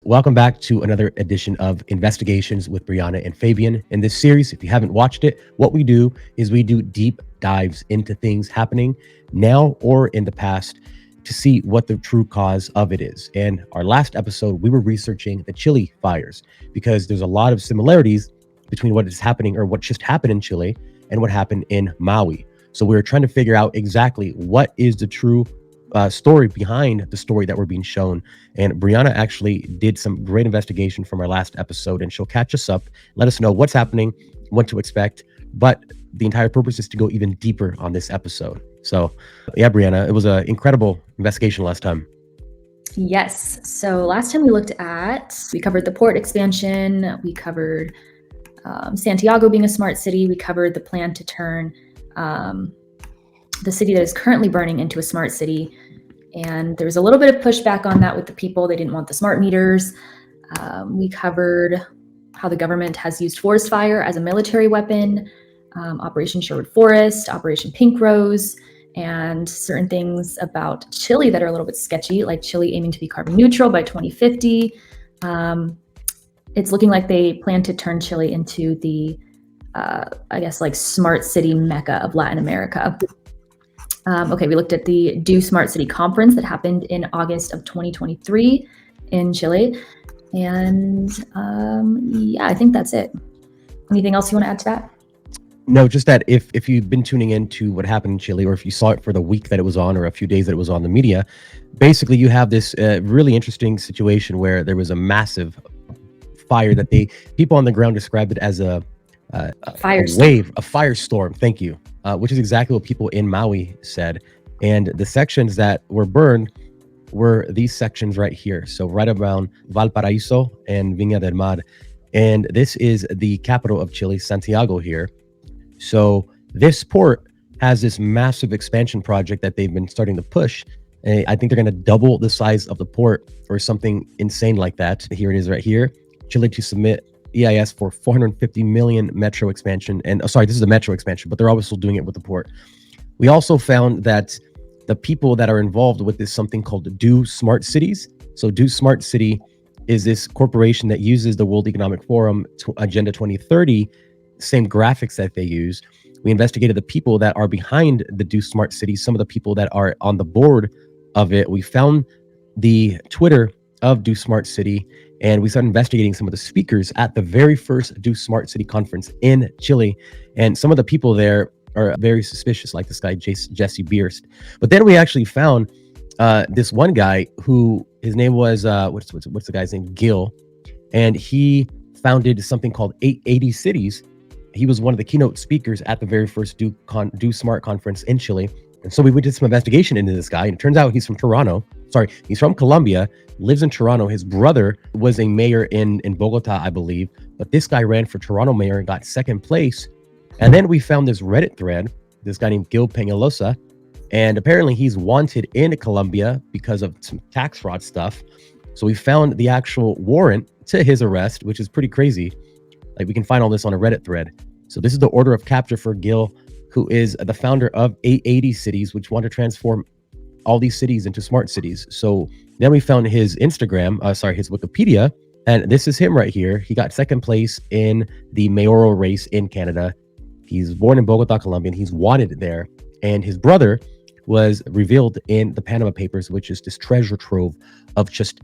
Welcome back to another edition of Investigations with Bryanna and Fabian. In this series, if you haven't watched it, what we do is we do deep dives into things happening now or in the past to see what the true cause of it is. And our last episode, we were researching the Chile fires because there's a lot of similarities between what is happening or what just happened in Chile and what happened in Maui. So we were trying to figure out exactly what is the true story behind the story that we're being shown. And Bryanna actually did some great investigation from our last episode, and she'll catch us up, let us know what's happening, what to expect. But the entire purpose is to go even deeper on this episode. So yeah, Bryanna, it was an incredible investigation last time. Yes. So last time we covered the port expansion. We covered Santiago being a smart city. We covered the plan to turn the city that is currently burning into a smart city. And there was a little bit of pushback on that with the people. They didn't want the smart meters. We covered how the government has used forest fire as a military weapon, Operation Sherwood Forest, Operation Pink Rose, and certain things about Chile that are a little bit sketchy, like Chile aiming to be carbon neutral by 2050. It's looking like they plan to turn Chile into the, smart city mecca of Latin America. We looked at the Do Smart City Conference that happened in August of 2023 in Chile. And I think that's it. Anything else you want to add to that? No, just that if you've been tuning into what happened in Chile, or if you saw it for the week that it was on or a few days that it was on the media, basically you have this really interesting situation where there was a massive fire that people on the ground described it as a firestorm. Thank you. Which is exactly what people in Maui said. And the sections that were burned were these sections right here. So right around Valparaiso and Viña del Mar. And this is the capital of Chile, Santiago here. So this port has this massive expansion project that they've been starting to push. I think they're going to double the size of the port or something insane like that. Here it is right here. Chile to submit EIS for 450 million metro expansion. And this is a metro expansion, but they're also doing it with the port. We also found that the people that are involved with this something called Do Smart Cities. So Do Smart City is this corporation that uses the World Economic Forum Agenda 2030, same graphics that they use. We investigated the people that are behind the Do Smart Cities, some of the people that are on the board of it. We found the Twitter of Do Smart City, and we started investigating some of the speakers at the very first Do Smart City conference in Chile. And some of the people there are very suspicious, like this guy, Jesse Bierst. But then we actually found this one guy who, his name was, what's the guy's name? Gil. And he founded something called 880 Cities. He was one of the keynote speakers at the very first Do Smart conference in Chile. And so we did some investigation into this guy, and it turns out he's from he's from Colombia, lives in Toronto. His brother was a mayor in Bogota, I believe, but this guy ran for Toronto mayor and got second place. And then we found this Reddit thread, this guy named Gil Peñalosa, and apparently he's wanted in Colombia because of some tax fraud stuff. So we found the actual warrant to his arrest, which is pretty crazy. Like, we can find all this on a Reddit thread. So this is the order of capture for Gil, who is the founder of 880 Cities, which want to transform all these cities into smart cities. So then we found his Instagram, his Wikipedia, and this is him right here. He got second place in the mayoral race in Canada. He's born in Bogota, Colombia, and he's wanted there. And his brother was revealed in the Panama Papers, which is this treasure trove of just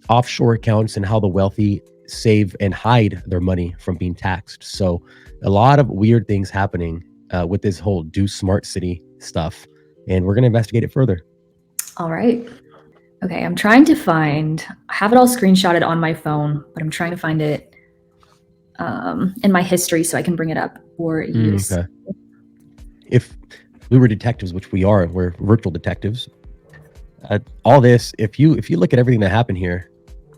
offshore accounts and how the wealthy save and hide their money from being taxed. So a lot of weird things happening with this whole Do Smart City stuff. And we're going to investigate it further. All right. Okay, I'm trying to I have it all screenshotted on my phone, but I'm trying to find it in my history so I can bring it up for use. Okay. If we were detectives, which we are, we're virtual detectives. All this, if you look at everything that happened here,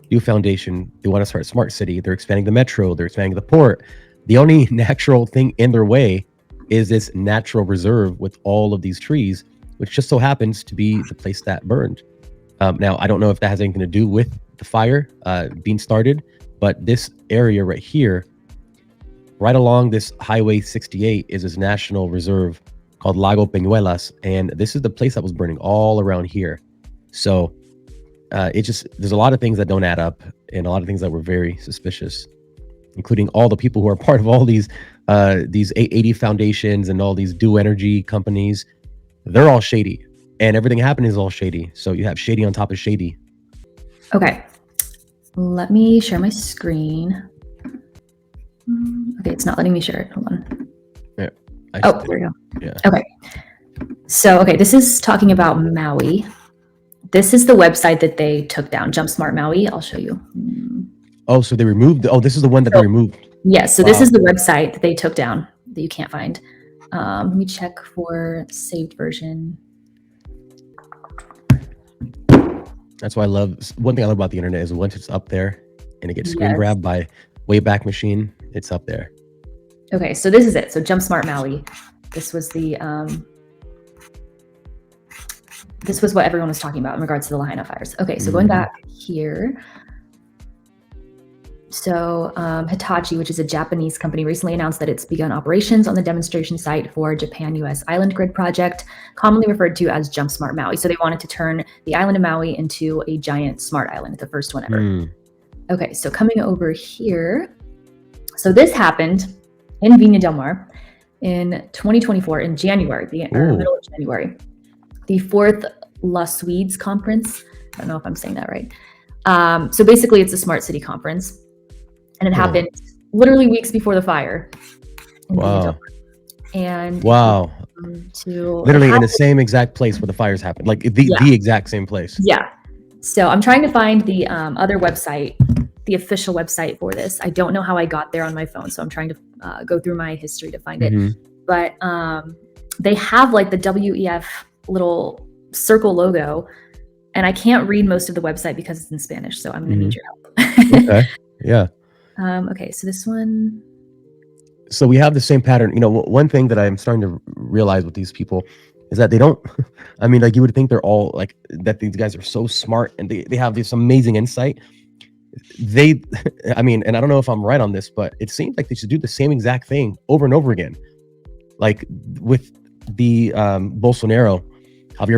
Do Foundation, they want to start Smart City. They're expanding the metro. They're expanding the port. The only natural thing in their way is this natural reserve with all of these trees, which just so happens to be the place that burned. Now, I don't know if that has anything to do with the fire being started, but this area right here, right along this Highway 68, is this national reserve called Lago Peñuelas, and this is the place that was burning all around here. So there's a lot of things that don't add up, and a lot of things that were very suspicious, including all the people who are part of all these 80 foundations and all these Dew Energy companies. They're all shady, and everything happening is all shady. So you have shady on top of shady. Okay, let me share my screen. Okay, it's not letting me share it. Hold on. Yeah, there we go. Yeah. Okay. So, this is talking about Maui. This is the website that they took down, Jump Smart Maui. I'll show you. Oh, so they removed. Oh, this is the one that they removed. Yes. So this is the website that they took down that you can't find. Let me check for saved version. That's why one thing I love about the internet is once it's up there and it gets screen grabbed by Wayback Machine, it's up there. Okay, so this is it. So Jump Smart Maui. This was the this was what everyone was talking about in regards to the Lahaina fires. Okay, so going back here. So Hitachi, which is a Japanese company, recently announced that it's begun operations on the demonstration site for Japan-US Island Grid project, commonly referred to as Jump Smart Maui. So they wanted to turn the island of Maui into a giant smart island, the first one ever. Okay, so coming over here. So this happened in Viña del Mar in 2024 in January, the middle of January. The fourth La Suides conference. I don't know if I'm saying that right. So basically it's a smart city conference. And it happened literally weeks before the fire. Wow. And literally in the same exact place where the fires happened, like the exact same place. Yeah. So I'm trying to find the other website, the official website for this. I don't know how I got there on my phone, so I'm trying to go through my history to find it. But they have like the WEF little circle logo, and I can't read most of the website because it's in Spanish, so I'm going to need your help. Okay. Yeah. Okay, so this one. So we have the same pattern. You know, one thing that I'm starting to realize with these people is that they don't, I mean, like you would think they're all like, that these guys are so smart and they have this amazing insight. I mean, and I don't know if I'm right on this, but it seems like they should do the same exact thing over and over again. Like with the Javier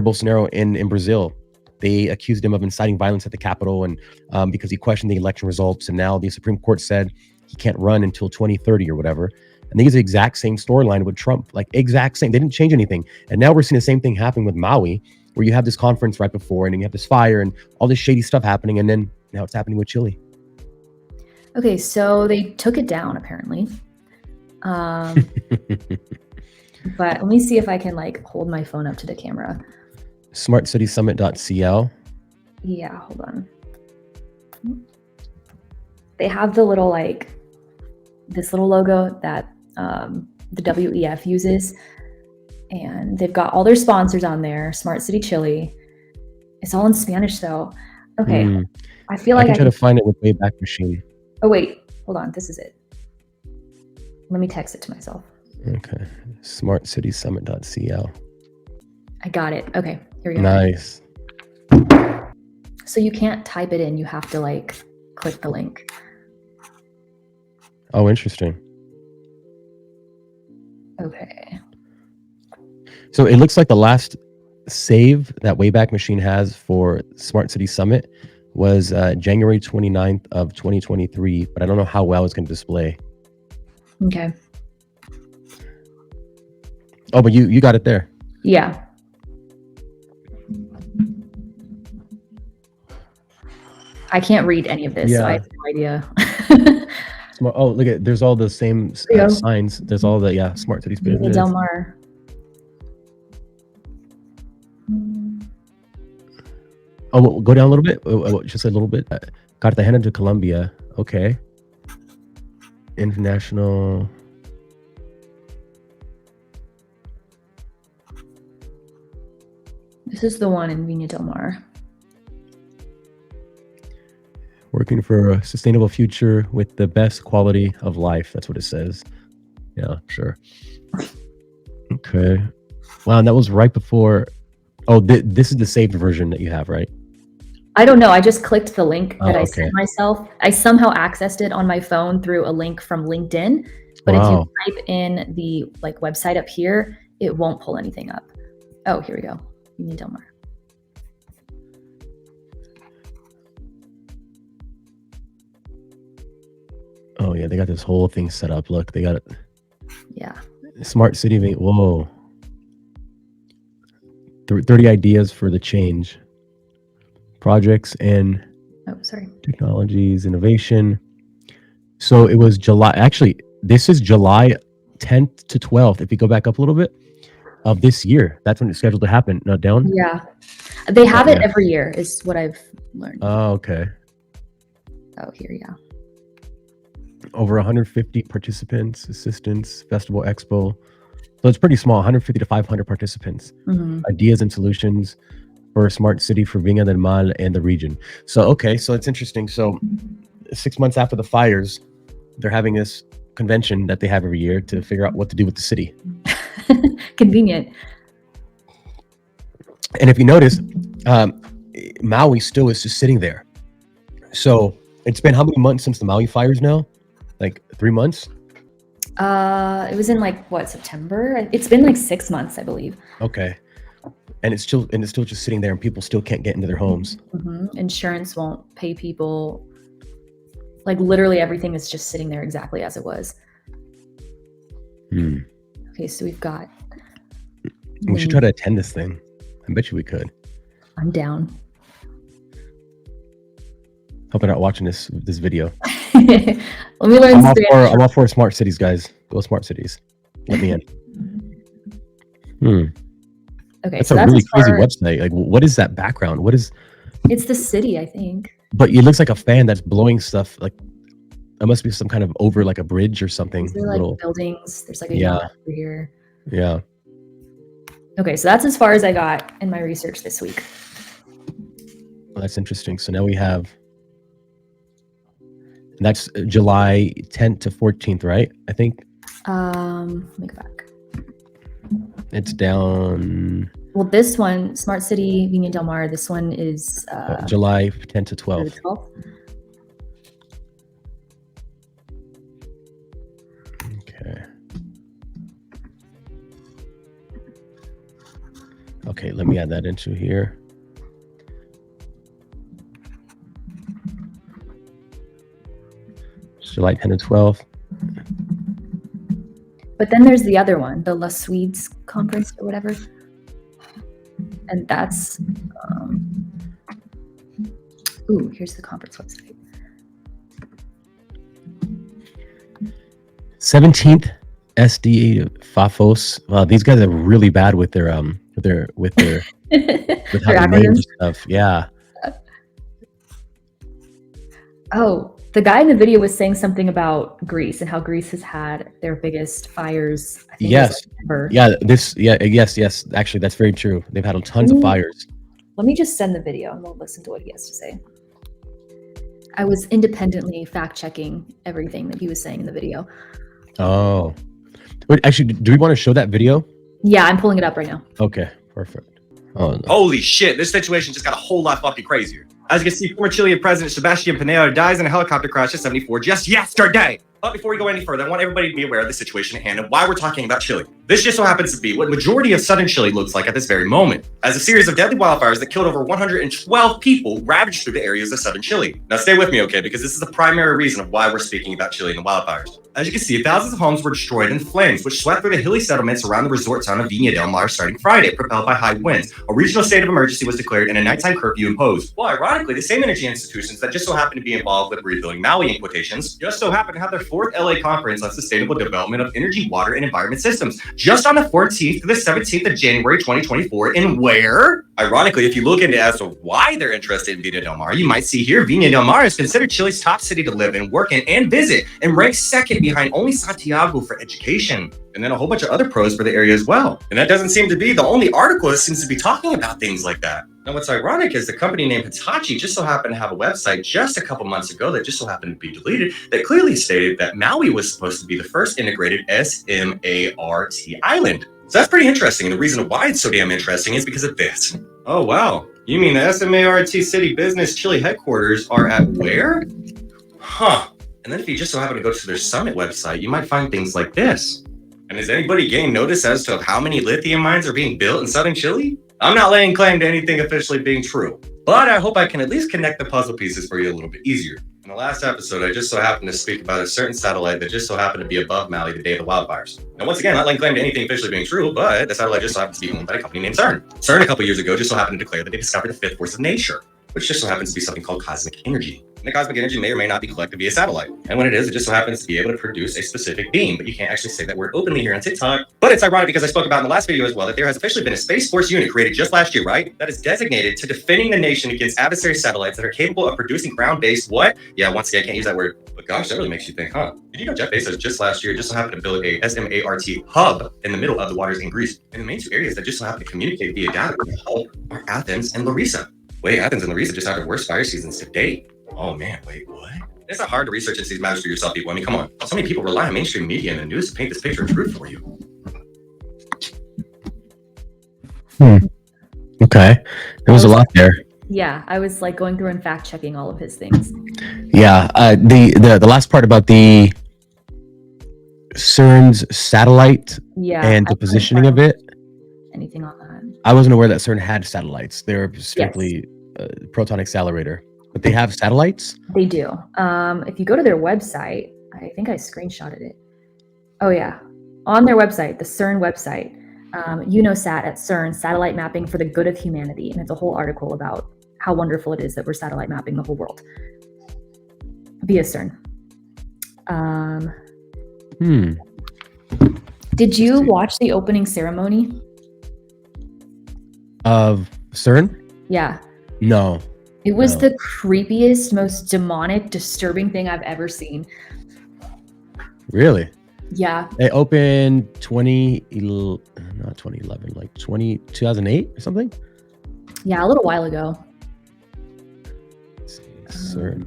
Bolsonaro in Brazil. They accused him of inciting violence at the Capitol, and because he questioned the election results. And now the Supreme Court said he can't run until 2030 or whatever. And they use the exact same storyline with Trump, like exact same. They didn't change anything. And now we're seeing the same thing happening with Maui, where you have this conference right before, and then you have this fire and all this shady stuff happening. And then now it's happening with Chile. Okay, so they took it down apparently. But let me see if I can like hold my phone up to the camera. smartcitysummit.cl. Yeah, hold on. They have the little like this little logo that the WEF uses, and they've got all their sponsors on there. Smart City Chile. It's all in Spanish though. Okay, I feel like I can try to find it with Wayback Machine. Oh wait, hold on. This is it. Let me text it to myself. Okay, smartcitysummit.cl. I got it. Okay, here we go. Nice. So you can't type it in. You have to like click the link. Oh, interesting. Okay. So it looks like the last save that Wayback Machine has for Smart City Summit was January 29th of 2023, but I don't know how well it's going to display. Okay. Oh, but you got it there. Yeah. I can't read any of this, so I have no idea. Oh, look at, there's all the same signs. There's all the, Smart Cities business. Del Mar. Oh, well, go down a little bit. Just a little bit. Cartagena to Colombia. Okay. International. This is the one in Viña del Mar. Working for a sustainable future with the best quality of life. That's what it says. Yeah, sure. Okay. Wow, and that was right before. Oh, this is the saved version that you have, right? I don't know. I just clicked the link that I okay. sent myself. I somehow accessed it on my phone through a link from LinkedIn. But if you type in the like website up here, it won't pull anything up. Oh, here we go. Viña del Mar. Oh yeah, they got this whole thing set up. Look, they got it. Yeah. Smart city. Whoa. 30 ideas for the change. Projects and technologies, innovation. So it was July. Actually, this is July 10th to 12th. If you go back up a little bit of this year, that's when it's scheduled to happen. Not down. Yeah. They have it every year is what I've learned. Oh, okay. Oh, here, yeah. Over 150 participants, assistants, festival expo. So it's pretty small, 150 to 500 participants. Ideas and solutions for a smart city for Viña del Mar and the region. So, okay, so it's interesting. So 6 months after the fires, they're having this convention that they have every year to figure out what to do with the city. Convenient. And if you notice, Maui still is just sitting there. So it's been how many months since the Maui fires now? Like 3 months? It was in like what, September? It's been like 6 months, I believe. Okay. And it's still just sitting there and people still can't get into their homes. Insurance won't pay people. Like literally everything is just sitting there exactly as it was. Okay, so we've got. We should try to attend this thing. I bet you we could. I'm down. Hope they're not watching this video. Let me learn Spanish. I'm all for smart cities, guys. Go smart cities. Let me in. Okay, that's a really crazy website. Like, what is that background? What is? It's the city, I think. But it looks like a fan that's blowing stuff. Like, it must be some kind of over like a bridge or something. These are like buildings. There's like a yacht over here. Yeah. Okay, so that's as far as I got in my research this week. Well, that's interesting. So now we have. That's July 10th to 14th, right? I think. Let me go back. It's down. Well, this one, Smart City Viña del Mar. This one is July 10th to 12th. Okay. Okay, let me add that into here. July 10 to 12. But then there's the other one, the La Swedes conference or whatever. And that's, here's the conference website. 17th SD Fafos. Wow, these guys are really bad with their with how they name stuff. Yeah. Oh, the guy in the video was saying something about Greece and how Greece has had their biggest fires. I think yes. Ever. Yeah. Yes. Actually, that's very true. They've had tons of fires. Let me just send the video and we'll listen to what he has to say. I was independently fact checking everything that he was saying in the video. Oh, wait, actually, do we want to show that video? Yeah, I'm pulling it up right now. Okay, perfect. Oh, no. Holy shit, this situation just got a whole lot fucking crazier. As you can see, former Chilean President Sebastián Pineda dies in a helicopter crash at 74 just yesterday. But before we go any further, I want everybody to be aware of the situation at hand and why we're talking about Chile. This just so happens to be what majority of southern Chile looks like at this very moment, as a series of deadly wildfires that killed over 112 people ravaged through the areas of southern Chile. Now stay with me, okay, because this is the primary reason of why we're speaking about Chile and the wildfires. As you can see, thousands of homes were destroyed in flames, which swept through the hilly settlements around the resort town of Viña del Mar starting Friday, propelled by high winds. A regional state of emergency was declared and a nighttime curfew imposed. Well, ironically, the same energy institutions that just so happen to be involved with rebuilding Maui in quotations, just so happen to have their 4th LA conference on sustainable development of energy, water, and environment systems, just on the 14th to the 17th of January 2024, in where? Ironically, if you look into as to why they're interested in Viña del Mar, you might see here Viña del Mar is considered Chile's top city to live in, work in, and visit, and ranks second behind only Santiago for education. And then a whole bunch of other pros for the area as well. And that doesn't seem to be the only article that seems to be talking about things like that. Now, what's ironic is the company named Hitachi just so happened to have a website just a couple months ago that just so happened to be deleted that clearly stated that Maui was supposed to be the first integrated SMART island. So that's pretty interesting. And the reason why it's so damn interesting is because of this. Oh, wow. You mean the SMART City Business Chile headquarters are at where? Huh. And then if you just so happen to go to their summit website, you might find things like this. And has anybody gained notice as to how many lithium mines are being built in southern Chile? I'm not laying claim to anything officially being true, but I hope I can at least connect the puzzle pieces for you a little bit easier. In the last episode, I just so happened to speak about a certain satellite that just so happened to be above Maui the day of the wildfires. Now, once again, not laying claim to anything officially being true, but the satellite just so happens to be owned by a company named CERN. CERN, a couple years ago, just so happened to declare that they discovered the fifth force of nature, which just so happens to be something called cosmic energy. And the cosmic energy may or may not be collected via satellite. And when it is, it just so happens to be able to produce a specific beam, but you can't actually say that word openly here on TikTok. But it's ironic because I spoke about in the last video as well that there has officially been a Space Force unit created just last year, right? That is designated to defending the nation against adversary satellites that are capable of producing ground-based what? Yeah, once again, I can't use that word, but gosh, that really makes you think, huh? Did you know Jeff Bezos just last year just so happened to build a SMART hub in the middle of the waters in Greece? And the main two areas that just so happen to communicate via data with the hub are Athens and Larissa. Wait, Athens and Larissa just had the worst fire seasons to date. Oh man, wait, what? It's not hard to research into these matters for yourself, people. I mean, come on. So many people rely on mainstream media and the news to paint this picture of truth for you. Okay. There was a lot there. Yeah, I was like going through and fact checking all of his things. Yeah. The last part about the CERN's satellite and the positioning of it. Anything on that? I wasn't aware that CERN had satellites. They're strictly proton accelerator, but they have satellites. They do. If you go to their website, I think I screenshotted it. Oh yeah, on their website, the CERN website, UNOSAT at CERN, satellite mapping for the good of humanity, and it's a whole article about how wonderful it is that we're satellite mapping the whole world via CERN. Did you watch the opening ceremony of CERN? Yeah. No. It was the creepiest, most demonic, disturbing thing I've ever seen. Really? Yeah. It opened 2011, like 2008 or something? Yeah, a little while ago. CERN.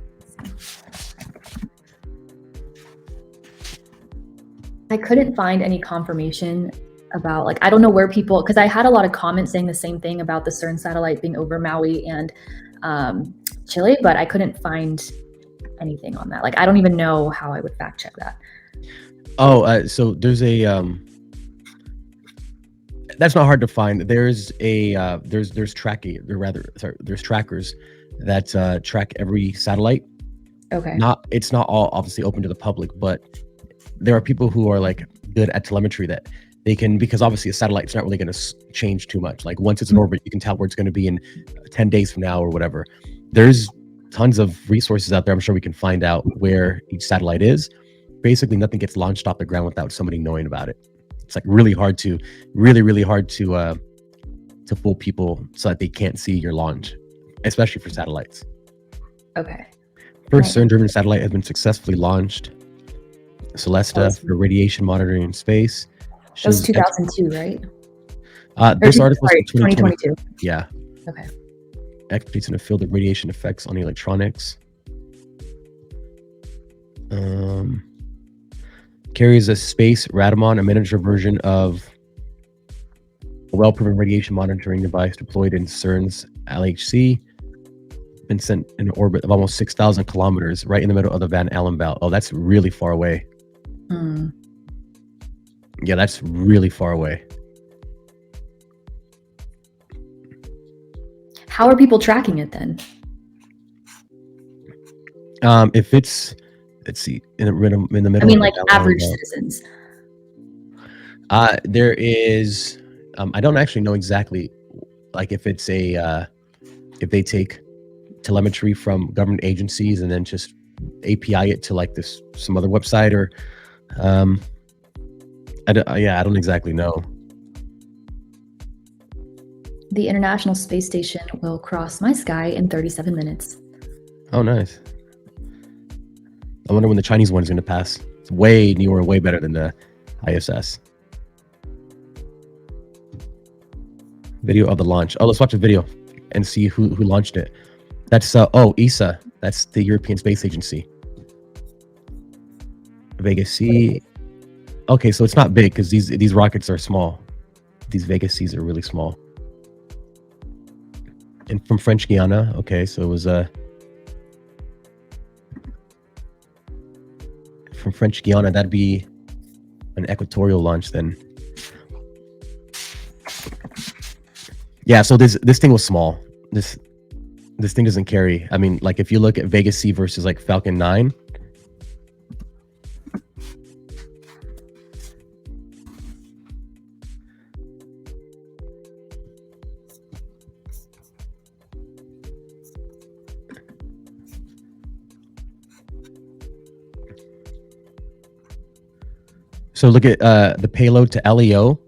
I couldn't find any confirmation about, like, I don't know where people, because I had a lot of comments saying the same thing about the CERN satellite being over Maui and Chile, but I couldn't find anything on that. Like, I don't even know how I would fact check that. Oh, so there's a that's not hard to find. There's a there's tracking, or rather, sorry, there's trackers that track every satellite. Okay. It's not all obviously open to the public, but there are people who are like good at telemetry that they can, because obviously a satellite's not really going to change too much. Like once it's in orbit, you can tell where it's going to be in 10 days from now or whatever. There's tons of resources out there. I'm sure we can find out where each satellite is. Basically, nothing gets launched off the ground without somebody knowing about it. It's like really hard to fool people so that they can't see your launch, especially for satellites. Okay. First CERN-driven satellite has been successfully launched. Celesta for radiation monitoring in space. That was 2002, right? This article is 2022. Yeah. Okay. Expertise in the field of radiation effects on electronics. Carries a space Radamon, a miniature version of a well-proven radiation monitoring device deployed in CERN's LHC. Been sent in an orbit of almost 6,000 kilometers, right in the middle of the Van Allen belt. Oh, that's really far away. Yeah, that's really far away. How are people tracking it then? If it's, let's see, in the middle. I mean, like average citizens. There is, I don't actually know exactly, like if it's a, if they take telemetry from government agencies and then just API it to like some other website, or I don't exactly know. The International Space Station will cross my sky in 37 minutes. Oh, nice. I wonder when the Chinese one is going to pass. It's way newer, way better than the ISS. Video of the launch. Oh, let's watch a video and see who launched it. That's ESA. That's the European Space Agency. Vega C. Okay, so it's not big because these rockets are small. These Vega C's are really small. And from French Guiana. Okay, so it was from French Guiana. That'd be an equatorial launch then. Yeah, so this thing was small. this thing doesn't carry. I mean, like if you look at Vega C versus like Falcon 9, so look at the payload to LEO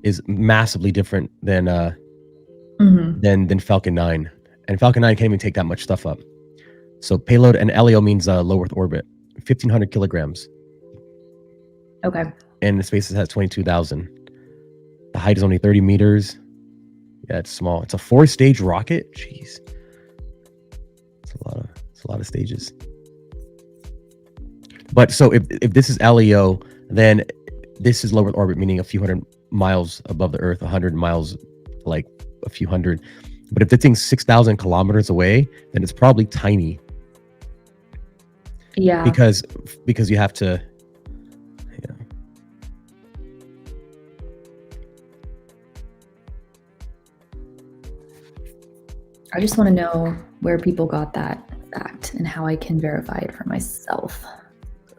is massively different than Falcon 9, and Falcon 9 can't even take that much stuff up. So payload and LEO means low Earth orbit, 1,500 kilograms. Okay. And the space has 22,000. The height is only 30 meters. Yeah, it's small. It's a 4-stage rocket. Jeez, it's a lot of stages. But so if this is LEO, then this is low Earth orbit, meaning a few hundred miles above the Earth, 100 miles, like a few hundred. But if the thing's 6,000 kilometers away, then it's probably tiny. Yeah. Because you have to. Yeah. I just want to know where people got that fact and how I can verify it for myself.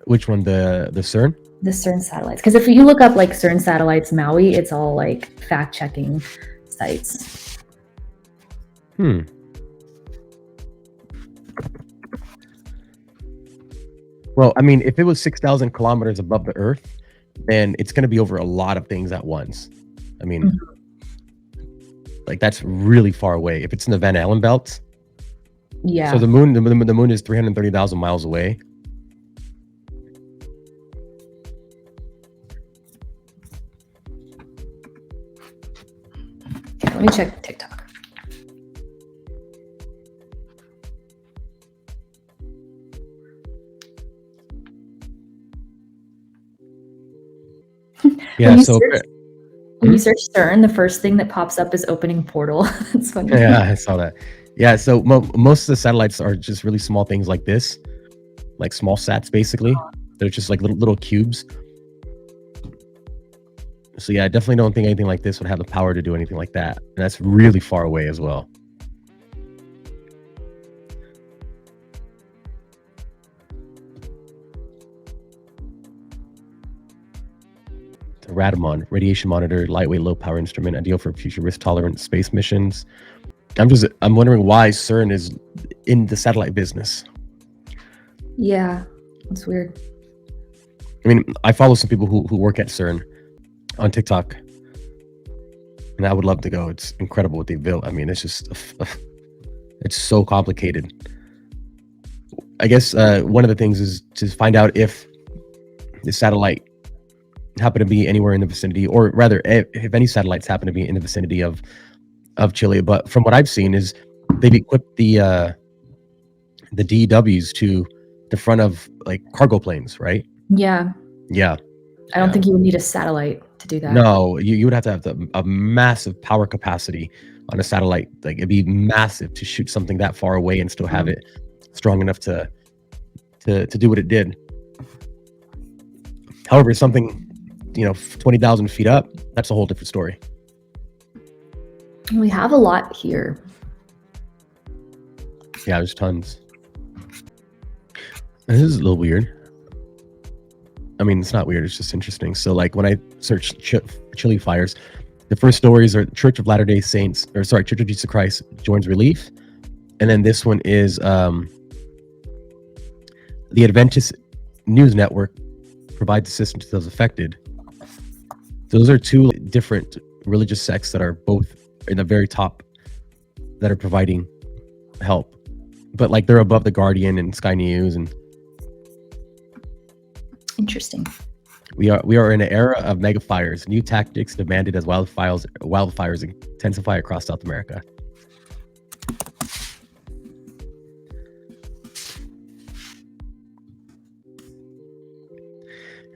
Which one? The CERN? The CERN satellites. Because if you look up like CERN satellites Maui, it's all like fact-checking sites. Well, I mean, if it was 6,000 kilometers above the Earth, then it's going to be over a lot of things at once. I mean, like that's really far away. If it's in the Van Allen belt, Yeah. so the moon is 330,000 miles away. Okay, let me check TikTok. Yeah. So When you search CERN, the first thing that pops up is opening portal. That's funny. yeah, I saw that. Yeah. So most of the satellites are just really small things like this, like small sats, basically. They're just like little cubes. So yeah, I definitely don't think anything like this would have the power to do anything like that. And that's really far away as well. The Radamon, radiation monitor, lightweight, low power instrument, ideal for future risk tolerant space missions. I'm wondering why CERN is in the satellite business. Yeah, that's weird. I mean, I follow some people who work at CERN on TikTok, and I would love to go. It's incredible what they built. I mean, it's just it's so complicated. I guess one of the things is to find out if the satellite happen to be anywhere in the vicinity, or rather, if any satellites happen to be in the vicinity of Chile. But from what I've seen, is they've equipped the DEWs to the front of like cargo planes, right? Yeah. Yeah. I don't think you would need a satellite to do that. No, you would have to have a massive power capacity on a satellite. Like it'd be massive to shoot something that far away and still have it strong enough to do what it did. However, something 20,000 feet up, that's a whole different story. We have a lot here. Yeah, there's tons. This is a little weird. I mean, it's not weird, it's just interesting. So like when I search Chile fires, the first stories are Church of Latter-day Saints, Church of Jesus Christ joins relief. And then this one is the Adventist News Network provides assistance to those affected. So those are two different religious sects that are both in the very top that are providing help. But like they're above the Guardian and Sky News. And interesting. We are in an era of mega fires, new tactics demanded as wildfires intensify across South America.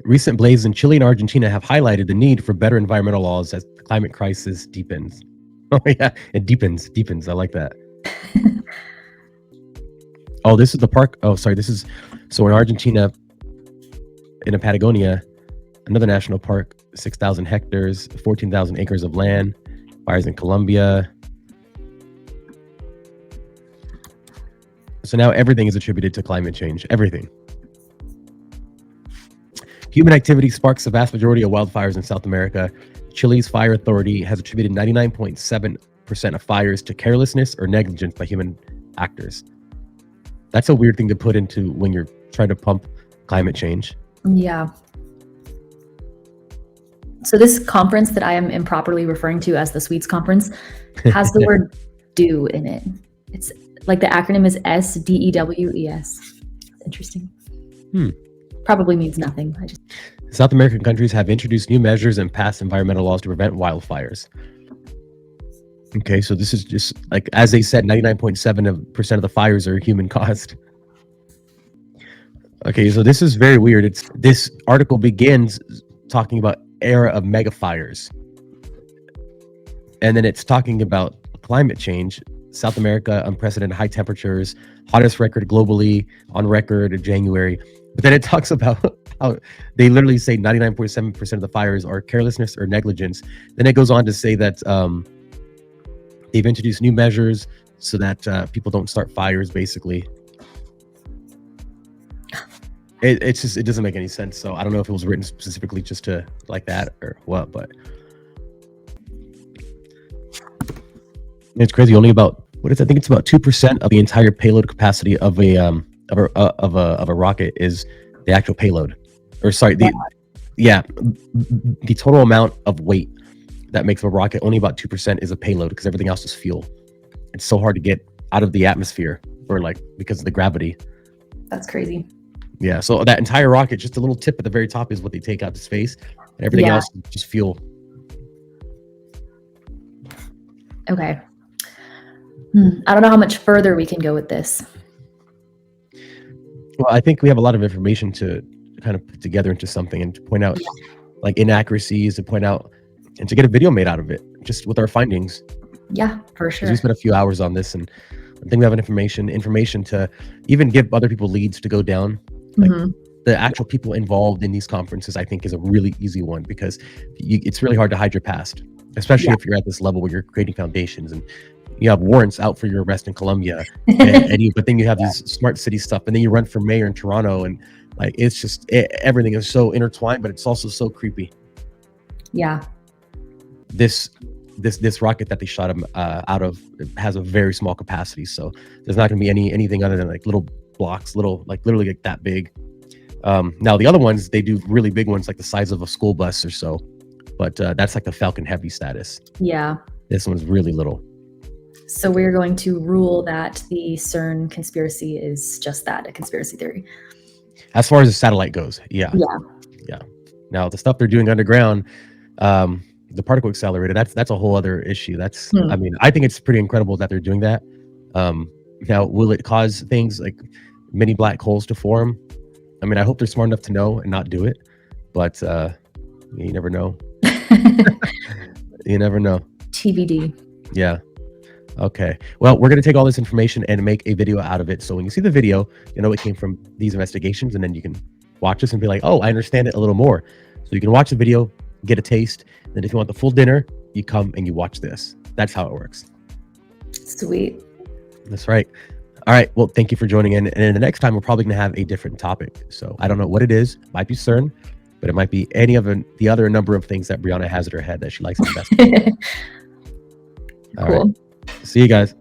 Recent blazes in Chile and Argentina have highlighted the need for better environmental laws as the climate crisis deepens. Oh yeah, it deepens. I like that. Oh, this is the park. Oh, sorry. So in Argentina, in Patagonia, another national park, 6,000 hectares, 14,000 acres of land, fires in Colombia. So now everything is attributed to climate change. Everything. Human activity sparks the vast majority of wildfires in South America. Chile's fire authority has attributed 99.7% of fires to carelessness or negligence by human actors. That's a weird thing to put into when you're trying to pump climate change. Yeah. So this conference that I am improperly referring to as the Swedes conference has the word "do" in it. It's like the acronym is SDEWES. Interesting. Probably means nothing. South American countries have introduced new measures and passed environmental laws to prevent wildfires. Okay, so this is just like, as they said, 99.7% of the fires are human caused. Okay, so this is very weird. This article begins talking about era of mega fires, and then it's talking about climate change. South America, unprecedented high temperatures, hottest record globally on record in January. But then it talks about how they literally say 99.7% of the fires are carelessness or negligence. Then it goes on to say that they've introduced new measures so that people don't start fires, basically. It doesn't make any sense. So I don't know if it was written specifically just to like that or what, but it's crazy. Only about, I think it's about 2% of the entire payload capacity of a rocket is the actual payload, or sorry, the total amount of weight that makes a rocket. Only about 2% is a payload, because everything else is fuel. It's so hard to get out of the atmosphere, or like because of the gravity. That's crazy. Yeah, so that entire rocket, just a little tip at the very top, is what they take out to space, and everything else is just fuel. Okay. I don't know how much further we can go with this. Well, I think we have a lot of information to kind of put together into something and to point out like inaccuracies, to point out and to get a video made out of it, just with our findings. Yeah, for sure. We spent a few hours on this, and I think we have information to even give other people leads to go down. Like the actual people involved in these conferences, I think, is a really easy one, because it's really hard to hide your past, especially if you're at this level where you're creating foundations and you have warrants out for your arrest in Colombia, but then you have these smart city stuff, and then you run for mayor in Toronto, and like it's just everything is so intertwined, but it's also so creepy. Yeah. This rocket that they shot him out of has a very small capacity, so there's not going to be anything other than like little blocks, like literally like that big. Now the other ones, they do really big ones, like the size of a school bus or so, but that's like the Falcon Heavy status. Yeah. This one's really little. So we're going to rule that the CERN conspiracy is just that, a conspiracy theory. As far as the satellite goes, yeah. Now the stuff they're doing underground, the particle accelerator, that's a whole other issue. I mean, I think it's pretty incredible that they're doing that. Now, will it cause things like mini black holes to form? I mean, I hope they're smart enough to know and not do it, but you never know. You never know. TBD. Yeah. Okay. Well, we're going to take all this information and make a video out of it. So when you see the video, you know it came from these investigations, and then you can watch this and be like, oh, I understand it a little more. So you can watch the video, get a taste. Then if you want the full dinner, you come and you watch this. That's how it works. Sweet. That's right. All right. Well, thank you for joining in. And the next time, we're probably going to have a different topic. So I don't know what it is. It might be CERN, but it might be any of the other number of things that Bryanna has in her head that she likes to invest in. Cool. All right. See you guys.